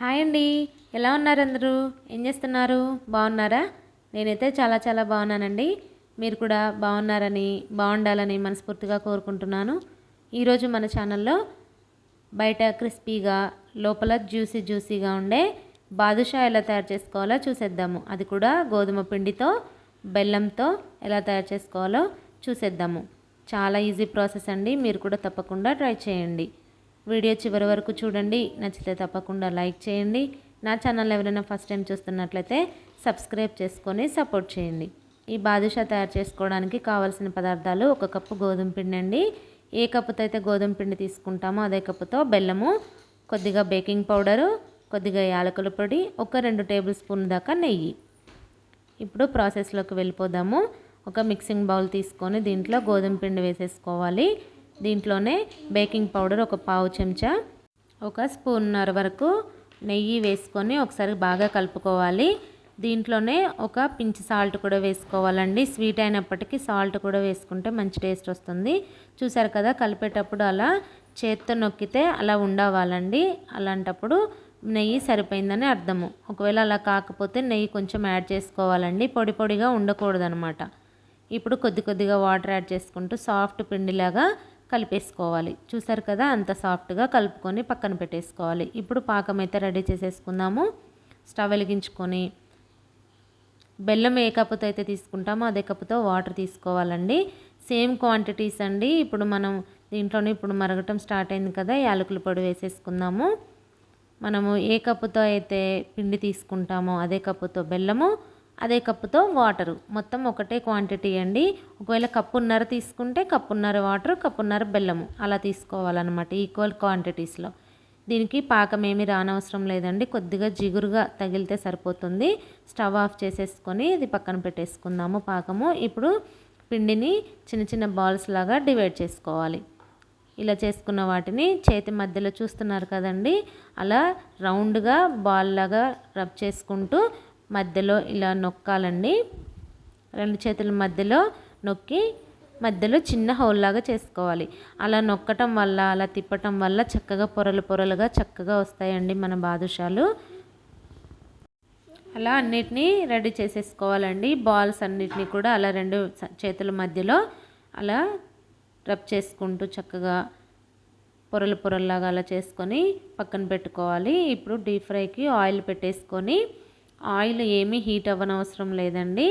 Hi అండి, ఎలా ఉన్నారు అందరూ? ఏం చేస్తున్నారు? బాగున్నారా? నేనైతే చాలా బాగున్నానండి. మీరు కూడా బాగుండాలని మనస్ఫూర్తిగా కోరుకుంటున్నాను. ఈరోజు మన ఛానల్లో బయట క్రిస్పీగా లోపల జ్యూసీగా ఉండే బాదుషా ఎలా తయారు చేసుకోవాలో చూసేద్దాము. అది కూడా గోధుమ పిండితో బెల్లంతో ఎలా తయారు చేసుకోవాలో చూసేద్దాము. చాలా ఈజీ ప్రాసెస్ అండి. మీరు కూడా తప్పకుండా ట్రై చేయండి. వీడియో చివరి వరకు చూడండి. నచ్చితే తప్పకుండా లైక్ చేయండి. నా ఛానల్ ఎవరైనా ఫస్ట్ టైం చూస్తున్నట్లయితే సబ్స్క్రైబ్ చేసుకొని సపోర్ట్ చేయండి. ఈ బాదుషా తయారు చేసుకోవడానికి కావాల్సిన పదార్థాలు: 1 కప్పు గోధుమ పిండి అండి. ఏ కప్పుతో అయితే గోధుమ పిండి తీసుకుంటామో అదే కప్పుతో బెల్లము, కొద్దిగా బేకింగ్ పౌడరు, కొద్దిగా యాలకుల పొడి, 2 టేబుల్ స్పూన్ దాకా నెయ్యి. ఇప్పుడు ప్రాసెస్లోకి వెళ్ళిపోదాము. ఒక మిక్సింగ్ బౌల్ తీసుకొని దీంట్లో గోధుమ పిండి వేసేసుకోవాలి. దీంట్లోనే బేకింగ్ పౌడర్ 1 పావు చెంచా, 1 స్పూన్నర వరకు నెయ్యి వేసుకొని ఒకసారి బాగా కలుపుకోవాలి. దీంట్లోనే ఒక పించ్ సాల్ట్ కూడా వేసుకోవాలండి. స్వీట్ అయినప్పటికీ సాల్ట్ కూడా వేసుకుంటే మంచి టేస్ట్ వస్తుంది. చూసారు కదా, కలిపేటప్పుడు అలా చేత్తో నొక్కితే అలా ఉండవాలండి. అలాంటప్పుడు నెయ్యి సరిపోయిందని అర్థము. ఒకవేళ అలా కాకపోతే నెయ్యి కొంచెం యాడ్ చేసుకోవాలండి. పొడిగా ఉండకూడదనమాట. ఇప్పుడు కొద్దిగా వాటర్ యాడ్ చేసుకుంటూ సాఫ్ట్ పిండిలాగా కలిపేసుకోవాలి. చూసారు కదా, అంత సాఫ్ట్గా కలుపుకొని పక్కన పెట్టేసుకోవాలి. ఇప్పుడు పాకం అయితే రెడీ చేసేసుకుందాము. స్టవ్ వెలిగించుకొని బెల్లం ఏ కప్పుతో అయితే తీసుకుంటామో అదే కప్పుతో వాటర్ తీసుకోవాలండి. సేమ్ క్వాంటిటీస్ అండి. ఇప్పుడు మనం దీంట్లోనే ఇప్పుడు మరగటం స్టార్ట్ అయింది కదా, యాలకుల పొడి వేసేసుకుందాము. మనము ఏ కప్పుతో అయితే పిండి తీసుకుంటామో అదే కప్పుతో బెల్లము, అదే కప్పుతో వాటరు, మొత్తం ఒకటే క్వాంటిటీ అండి. ఒకవేళ కప్పున్నర తీసుకుంటే కప్పున్నర వాటర్, కప్పున్నర బెల్లము అలా తీసుకోవాలన్నమాట, ఈక్వల్ క్వాంటిటీస్లో. దీనికి పాకం ఏమీ రానవసరం లేదండి. కొద్దిగా జిగురుగా తగిలితే సరిపోతుంది. స్టవ్ ఆఫ్ చేసేసుకొని ఇది పక్కన పెట్టేసుకుందాము పాకము. ఇప్పుడు పిండిని చిన్న బాల్స్ లాగా డివైడ్ చేసుకోవాలి. ఇలా చేసుకున్న వాటిని చేతి మధ్యలో చూస్తున్నారు కదండి, అలా రౌండ్గా బాల్ లాగా రబ్ చేసుకుంటూ మధ్యలో ఇలా నొక్కాలండి. 2 చేతుల మధ్యలో నొక్కి మధ్యలో చిన్న హోల్ లాగా చేసుకోవాలి. అలా నొక్కటం వల్ల, అలా తిప్పటం వల్ల చక్కగా పొరలుగా చక్కగా వస్తాయండి మన బాదుషాలు. అలా అన్నిటినీ రెడీ చేసేసుకోవాలండి. బాల్స్ అన్నిటినీ కూడా అలా 2 చేతుల మధ్యలో అలా రబ్ చేసుకుంటూ చక్కగా పొరలాగా అలా చేసుకొని పక్కన పెట్టుకోవాలి. ఇప్పుడు డీప్ ఫ్రైకి ఆయిల్ పెట్టేసుకొని, ఆయిల్ ఏమీ హీట్ అవ్వనవసరం లేదండి.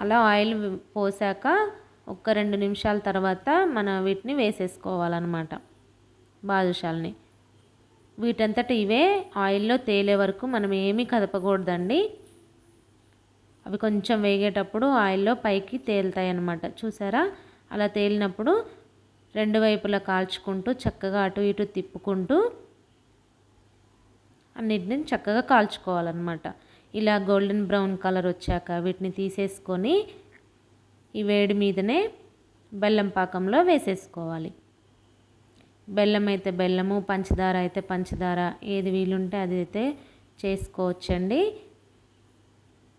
అలా ఆయిల్ పోసాక 1-2 నిమిషాల తర్వాత మన వీటిని వేసేసుకోవాలన్నమాట, బాదుషాలని. వీటంతట ఇవే ఆయిల్లో తేలే వరకు మనం ఏమీ కదపకూడదండి. అవి కొంచెం వేగేటప్పుడు ఆయిల్లో పైకి తేలుతాయి అన్నమాట. చూసారా, అలా తేలినప్పుడు 2 వైపులా కాల్చుకుంటూ చక్కగా అటు ఇటు తిప్పుకుంటూ అన్నిటిని చక్కగా కాల్చుకోవాలన్నమాట. ఇలా గోల్డెన్ బ్రౌన్ కలర్ వచ్చాక వీటిని తీసేసుకొని ఈ వేడి మీదనే బెల్లం పాకంలో వేసేసుకోవాలి. బెల్లం అయితే బెల్లము, పంచదార అయితే పంచదార, ఏది వీలుంటే అది అయితే చేసుకోవచ్చండి.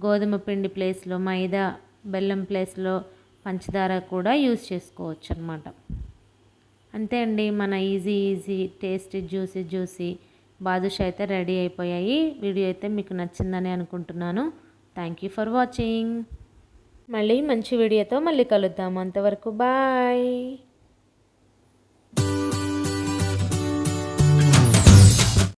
గోధుమ పిండి ప్లేస్లో మైదా, బెల్లం ప్లేస్లో పంచదార కూడా యూజ్ చేసుకోవచ్చు అన్నమాట. అంతే అండి, మన ఈజీ టేస్టీ జ్యూసీ బాదుషా అయితే రెడీ అయిపోయాయి. వీడియో అయితే మీకు నచ్చిందని అనుకుంటున్నాను. Thank you for watching. మళ్ళీ మంచి వీడియోతో మళ్ళీ కలుద్దాము. అంతవరకు బాయ్.